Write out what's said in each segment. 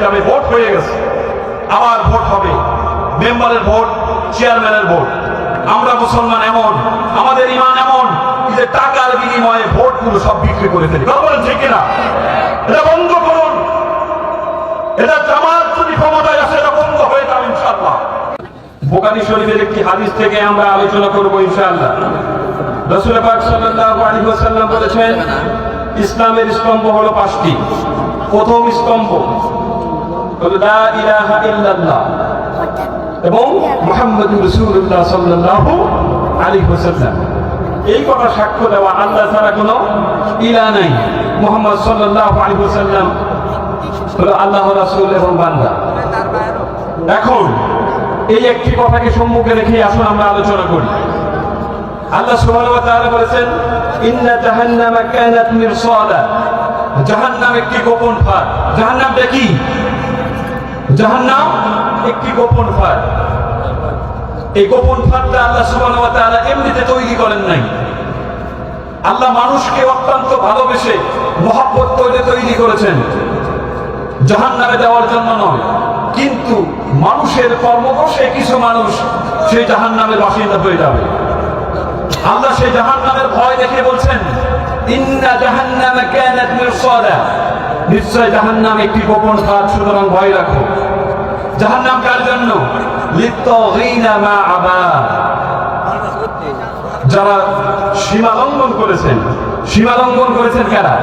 যাবে, ভোট হয়ে গেছে, আবার ভোট হবে, মেম্বারের ভোট, চেয়ারম্যানের ভোট। আমরা মুসলমান এমন, আমাদের ইমান এমন যে টাকার বিনিময়ে ভোটগুলো সব বিক্রি করে ফেলি। কথা বলেন ঠিক কিনা? এটা বন্ধ করুন। এটা জামাত যদি ক্ষমতায় আসে এটা বন্ধ হয়ে যাবে ইনশাআল্লাহ। বুখারী শরীফের একটি হাদিস থেকে আমরা আলোচনা করব ইনশাআল্লাহ। রাসূল পাক সাল্লাল্লাহু আলাইহি ওয়াসাল্লাম বলেছেন, ইসলামের স্তম্ভ হলো 5টি। প্রথম স্তম্ভ হলো লা ইলাহা ইল্লাল্লাহ এবং মুহাম্মাদুর রাসূলুল্লাহ সাল্লাল্লাহু আলাইহি ওয়াসাল্লাম। এই কথা সাক্ষ্য দেওয়া আল্লাহ ছাড়া কোনো ইলাহ নাই, মুহাম্মদ সাল্লাল্লাহু আলাইহি ওয়াসাল্লাম হলো আল্লাহর রাসূল এবং বান্দা। এখন এই একটি কথাকে সম্মুখে রেখে আসুন আমরা আলোচনা করি। আল্লাহ সুবহানাহু ওয়া তাআলা বলেছেন, ইন্না জাহান্নামা কানাত মিরসাদা। জাহান্নাম একটি গোপন ফাঁদ। জাহান্নামটা কি? জাহান্নাম একটি গোপন ফাঁদ। এই গোপন ফাঁদটা আল্লাহ সুবহানাহু ওয়া তাআলা এমনিতে তৈরি করেন নাই। আল্লাহ মানুষকে অত্যন্ত ভালোবেসে মহব্বত করে তৈরি করেছেন, জাহান্নামে দেওয়ার জন্য নয়। কিন্তু মানুষের কর্মদোষে কিছু মানুষ সেই জাহান্নামের বাসিন্দা হয়ে যাবে। আল্লাহ সেই জাহান্নামের ভয় দেখে বলছেন, ইন্না জাহান্নামা কানাত মিরসাদা। নিশ্চয় জাহান্নাম একটি গোপন ফাঁদ, সুতরাং ভয় রাখো। জাহান্নাম কার জন্য? লিত্তাগীনা মা'আবা। যারা সীমা লঙ্ঘন করেছেন। সীমা লঙ্ঘন করেছেন কারা?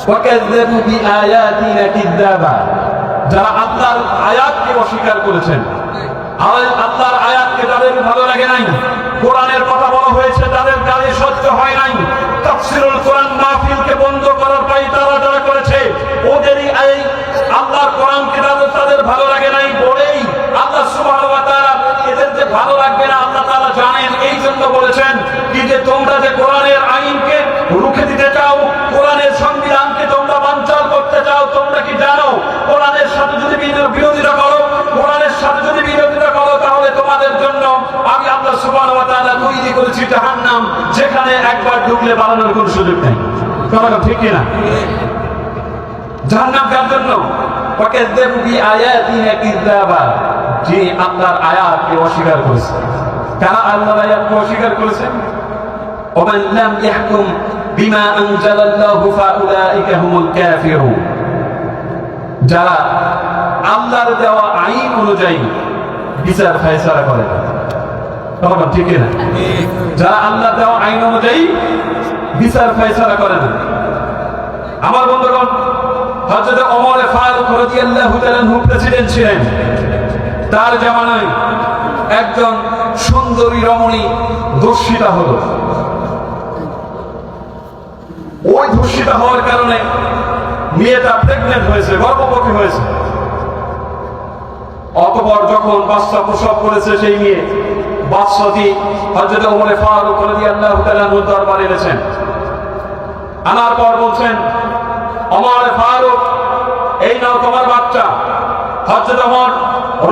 ওয়াকাযযাবু বিআয়াতিনা কিযাবা। যারা আল্লাহর আয়াতকে অস্বীকার করেছেন। আল্লাহর আয়াতকে তাদের ভালো লাগে নাই, কোরআনের কথা বলা হয়েছে তাদের কানে সহ্য হয় নাই, তাফসীরুল কোরআন মাহফিলকে বন্ধ করার পাই তারা যারা করেছে, ওদেরই এই আল্লাহর কোরআনকে তাদের ভালো লাগে নাই বলেই আল্লাহ সুবহানাহু ওয়া তাআলা এদের যে ভালো লাগবে না আল্লাহ তাআলা জানেন। এই জন্য বলেছেন কি যে তোমরা যে কোরআনের আইনকে রুখে দিতে চাও, কোরআনের সংবিধানকে তোমরা বানচাল করতে চাও, তোমরা কি জানো কোরআনের সাথে যদি বিরোধিতা করো, কোরআনের সাথে যদি বিরোধিতা করো তাহলে তোমাদের জন্য আমি আল্লাহ সুবহানাহু ওয়া তাআলা তৈরি করেছি জাহান্নাম, যেখানে একবার ঢুকলে বাড়ানোর কোনো সুযোগ নেই। কথা ঠিক কিনা? জাহান্নাম কার জন্য? ওয়াকাযযাবু বিআয়াতিনা কিযাবা। যে আল্লাহর আয়াতকে অস্বীকার করেছে। কারা আল্লাহর আয়াতকে অস্বীকার করেছে? ওমান লাম ইয়াহকুম বিমা আনজালাল্লাহু ফাউলাইকা হুমুল কাফিরুন। যারা আল্লাহর দেওয়া আইন অনুযায়ী বিচার ফয়সালা করে না। তখন ঠিক না? যারা আল্লাহর দেওয়া আইন অনুযায়ী বিচার ফয়সালা করে না। আমার বন্ধুগণ, হযরত ওমর ফারুক রাদিয়াল্লাহু তাআলা প্রেসিডেন্ট ছিলেন। তার জামানায় একজন সুন্দরী রমণী ধর্ষিতা হলো। ওই ধর্ষিতা হওয়ার কারণে মেয়েটা প্রেগনেন্ট হয়েছে, গর্ভবতী হয়েছে। অতঃপর যখন বাচ্চা প্রসব করেছে সেই মেয়ে, বাচ্চাটি হযরত ওমর ফারুক রাদিয়াল্লাহু তাআলা দরবারে এনেছেন। আনার পর বলছেন, ওমর ফারুক, এই নাও তোমার বাচ্চা। হযরত ওমর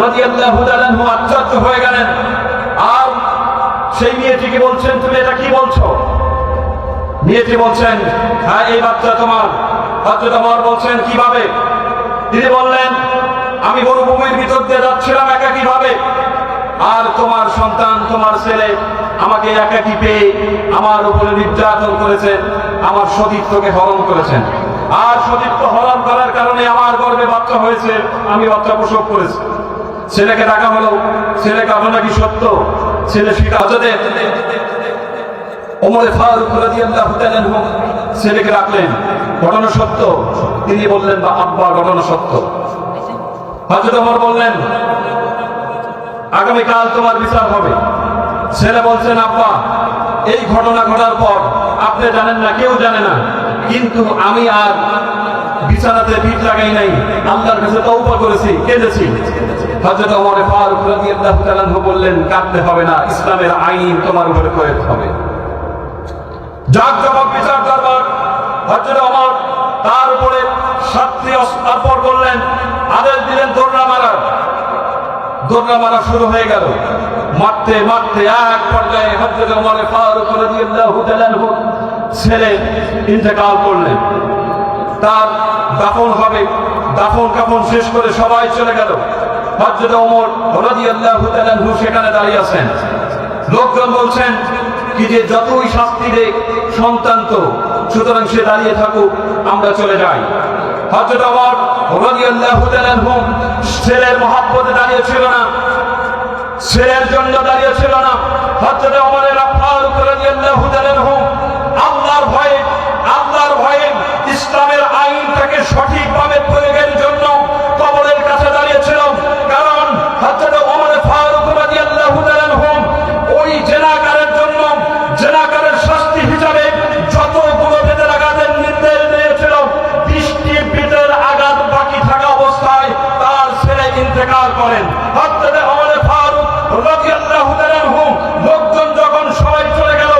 রাদিয়াল্লাহু তাআলা আশ্চর্য হয়ে গেলেন। আর সেই মেয়েটিকে বলছেন, তুমি এটা কি বলছো? মেয়েটি বলছেন, হ্যাঁ এই বাচ্চা তোমার। হযরত ওমর বলছেন, কিভাবে? তিনি বললেন, আমি মরুভূমির ভিতর দিয়ে যাচ্ছিলাম একাকীভাবে, আর তোমার সন্তান, তোমার ছেলে আমাকে একাকী পেয়ে আমার উপরে নির্যাতন করেছে, আমার সতীত্বকে হরণ করেছেন। আর সতীত্ব হরণ করার কারণে আমার গর্ভে বাচ্চা হয়েছে, আমি বাচ্চা প্রসব করেছি। ছেলেকে ডাকা হলো, ছেলে ঘটনা কি সত্য? ছেলে স্বীকার। ওমর ফারুক রাদিয়াল্লাহু তাআলা ছেলেকে ডাকলেন, ঘটনা সত্য? তিনি বললেন, বা আব্বা ঘটনা সত্য। হযরত ওমর বললেন, আগামীকাল তোমার বিচার হবে। ছেলে বলছেন, আব্বা এই ঘটনা ঘটার পর আপনি জানেন না, কেউ জানে না, কিন্তু আমি আর বিছানাতে পিঠ লাগাই নাই, আল্লাহর কাছে তওবা করেছি, কেঁদেছি। হযরত ওমর ফারুক রাদিয়াল্লাহু তাআলা বললেন, কাঁদতে হবে না, ইসলামের আইন তোমার উপরে প্রয়োগ হবে। যাক জবাব বিচার দরবার। হযরত ওমর তার উপরে শাস্তি অর্পণ করলেন, আদেশ দিলেন দৌড়া মারার। দৌড়া মারা শুরু হয়ে গেল। মারতে মারতে এক পর্যায়ে হযরত ওমর ফারুক রাদিয়াল্লাহু তাআলা ছেলে ইন্তেকাল করলেন। তার দাফন হবে, দাফন কাফন শেষ করে সবাই চলে গেল। হযরত ওমর রাদিয়াল্লাহু তাআলা আনহু সেখানে দাঁড়িয়ে আছেন। লোকজন বলছেন কি যে যতই শাস্তি দেখ সন্তান তো, সুতরাং সে দাঁড়িয়ে থাকুক, আমরা চলে যাই। হযরত ওমর রাদিয়াল্লাহু তাআলা আনহু ছেলের মহব্বতে দাঁড়িয়ে ছিল না, ছেলের জন্য দাঁড়িয়ে ছিল না। হযরত ওমর ফারুক রাদিয়াল্লাহু তাআলা আনহু আল্লাহর ভয়ে ইসলামের আইনটাকে সঠিকভাবে প্রয়োগের জন্য কবরের কাছে দাঁড়িয়েছিল। কারণ হযরত ওমর ফারুক রাদিয়াল্লাহু তাআলা আনহু ওই জেনাকারের জন্য জেনাকারের শাস্তি হিসাবে যতগুলো বেতের আঘাতের নির্দেশ দিয়েছিল, 20টি বেতের আঘাত বাকি থাকা অবস্থায় তার ছেলে ইন্তেকাল করেন। হযরত ওমর ফারুক রাদিয়াল্লাহু তাআলা আনহু লোকজন যখন সবাই চলে গেল,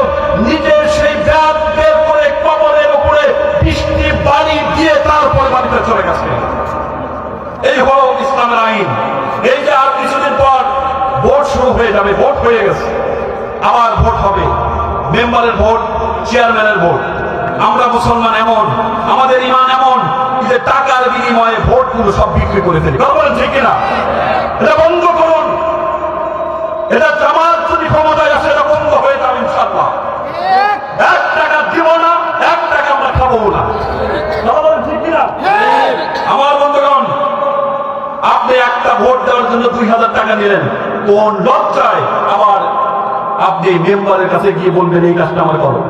নিজের সেই ব্যাগ বের করে কবরের উপরে 20টি বাড়ি দিয়ে তারপর বাড়িতে চলে গেছে। এই হলো ইসলামের আইন। এই যে আর কিছুদিন পর ভোট শুরু হয়ে যাবে, ভোট হয়ে গেছে, আবার ভোট হবে, মেম্বারের ভোট, চেয়ারম্যানের ভোট। আমরা মুসলমান এমন, আমাদের ইমান এমন যে টাকার বিনিময়ে ভোটগুলো সব বিক্রি করে ফেলি। বলেন ঠিক কিনা? এটা বন্ধ করুন। এটা জামাত যদি ক্ষমতায় আসে এটা বন্ধ হয়ে যাবে ইনশাআল্লাহ। 1 টাকা দিব না, 1 টাকা আমরা খাবো না। বলেন ঠিক কিনা? আমার বন্ধুগণ, আপনি একটা ভোট দেওয়ার জন্য 2000 টাকা নিলেন, কোন লজ্জায় আবার আপনি মেম্বারের কাছে গিয়ে বলবেন এই কাজটা আমার করো?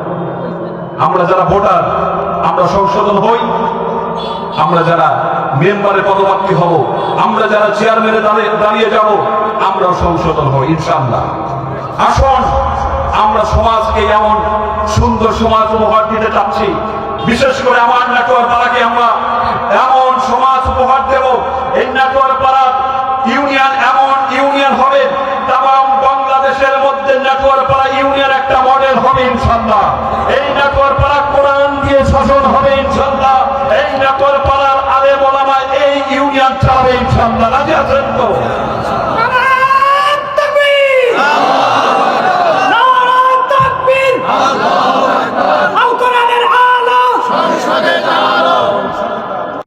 আমরা যারা ভোটার, আমরা সংশোধন হই, আমরা যারা মেম্বারে পদপ্রার্থী হব, আমরা যারা চেয়ারম্যানে দাঁড়িয়ে যাব, আমরাও সংশোধন হই ইনশাআল্লাহ। আসুন আমরা সমাজকে এমন সুন্দর সমাজ উপহার দিতে চাচ্ছি। বিশেষ করে আমার নেটওয়ার্ক পাড়াকে আমরা এমন সমাজ উপহার দেব, এই নেটওয়ার্ক পাড়া ইউনিয়ন এমন ইউনিয়ন হবে, তাম বাংলাদেশের মধ্যে নেটওয়ার্ক পাড়া ইউনিয়ন একটা মডেল হবে ইনশাআল্লাহ। এই নেটওয়ার্ক পাড়া কোরআন দিয়ে শাসন হবে ইনশাআল্লাহ। এই নেটওয়ার্ক পাড়ার আলেম ওলামা এই ইউনিয়ন চালাবে ইনশাআল্লাহ। রাজি আছেন তো?